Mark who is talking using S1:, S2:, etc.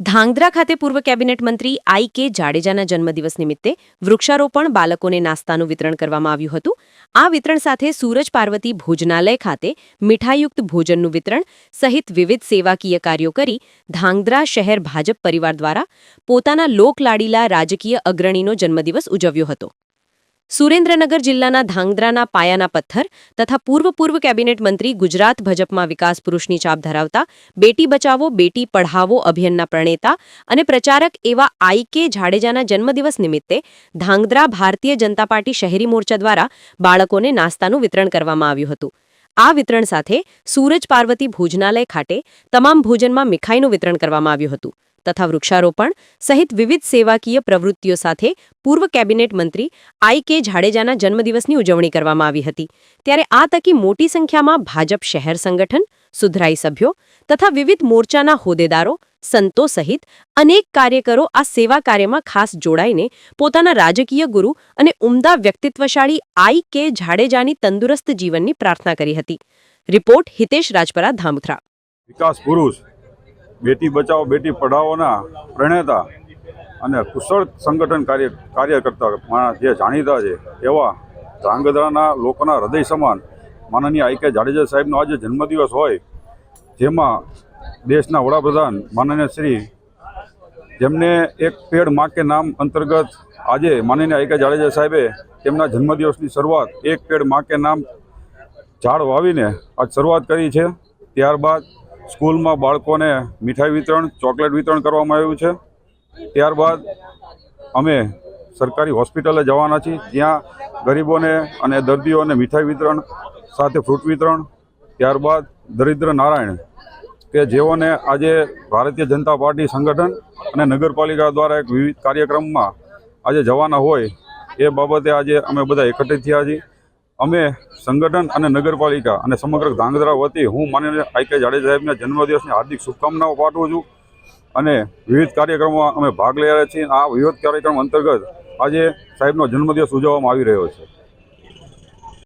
S1: ધાંગધ્રા ખાતે પૂર્વ કેબિનેટ મંત્રી આઈ.કે. જાડેજાના જન્મદિવસ નિમિત્તે વૃક્ષારોપણ બાળકોને નાસ્તાનું વિતરણ કરવામાં આવ્યું હતું। આ વિતરણ સાથે સૂરજ પાર્વતી ભોજનાલય ખાતે મીઠાઈયુક્ત ભોજનનું વિતરણ સહિત વિવિધ સેવાકીય કાર્યો કરી ધાંગધ્રા શહેર ભાજપ પરિવાર દ્વારા પોતાના લોકલાડીલા રાજકીય અગ્રણીનો જન્મદિવસ ઉજવ્યો હતો। સુરેન્દ્રનગર જિલ્લાના ધાંગધ્રાના પાયાના પથ્થર તથા પૂર્વ કેબિનેટ મંત્રી ગુજરાત ભાજપમાં વિકાસ પુરુષની છાપ ધરાવતા બેટી બચાવો બેટી પઢાવો અભિયાનના પ્રણેતા અને પ્રચારક એવા આઈ.કે. જાડેજાના જન્મદિવસ નિમિત્તે ધાંગધ્રા ભારતીય જનતા પાર્ટી શહેરી મોરચા દ્વારા બાળકોને નાસ્તાનું વિતરણ કરવામાં આવ્યું હતું। આ વિતરણ સાથે સૂરજ પાર્વતી ભોજનાલય ખાતે તમામ ભોજનમાં મીઠાઈનું વિતરણ કરવામાં આવ્યું હતું તથા વૃક્ષારોપણ સહિત વિવિધ સેવાકીય પ્રવૃત્તિઓ સાથે પૂર્વ કેબિનેટ મંત્રી આઈ.કે. જાડેજાના જન્મદિવસની ઉજવણી કરવામાં આવી હતી। ત્યારે આ તકી મોટી સંખ્યામાં ભાજપ શહેર સંગઠન સુધરાઈ સભ્યો તથા વિવિધ મોરચાના હોદ્દેદારો સંતો સહિત અનેક કાર્યકરો આ સેવા કાર્યમાં ખાસ જોડાઈને પોતાના રાજકીય ગુરુ અને ઉમદા વ્યક્તિત્વશાળી આઈ.કે. જાડેજાની તંદુરસ્ત જીવનની પ્રાર્થના કરી હતી। રિપોર્ટ હિતેશ રાજપરા ધાંગધ્રા।
S2: વિકાસ પુરુષ બેટી બચાવો બેટી પઢાઓના પ્રણેતા અને કુશળ સંગઠન કાર્યકર્તા જે જાણીતા છે એવા ધાંગધ્રાના લોકોના હૃદય સમાન માનનીય આઈ.કે. જાડેજા સાહેબનો આજે જન્મદિવસ હોય, જેમાં દેશના વડાપ્રધાન માનનીય શ્રી જેમને એક પેડ માં કે નામ અંતર્ગત આજે માનનીય આઈ.કે. જાડેજા સાહેબે તેમના જન્મદિવસની શરૂઆત એક પેડ માં કે નામ ઝાડ વાવીને આજ શરૂઆત કરી છે। ત્યારબાદ સ્કૂલમાં બાળકોને મીઠાઈ વિતરણ ચોકલેટ વિતરણ કરવામાં આવ્યું છે। ત્યારબાદ અમે સરકારી હોસ્પિટલે જવાના છીએ, જ્યાં ગરીબોને અને દર્દીઓને મીઠાઈ વિતરણ સાથે ફ્રૂટ વિતરણ। ત્યારબાદ દરિદ્ર નારાયણ કે જેઓને આજે ભારતીય જનતા પાર્ટી સંગઠન અને નગરપાલિકા દ્વારા એક વિવિધ કાર્યક્રમમાં આજે જવાના હોય એ બાબતે આજે અમે બધા એકત્રિત થયા છીએ। અમે સંગઠન અને નગરપાલિકા અને સમગ્ર ધાંગધ્રા વતી હું માનનીય આઈ.કે. જાડેજા સાહેબના જન્મદિવસની હાર્દિક શુભકામનાઓ પાઠવું છું અને વિવિધ કાર્યક્રમોમાં અમે ભાગ લઈ રહ્યા છીએ। આ વિવિધ કાર્યક્રમ અંતર્ગત આજે સાહેબનો જન્મદિવસ ઉજવવામાં આવી રહ્યો છે।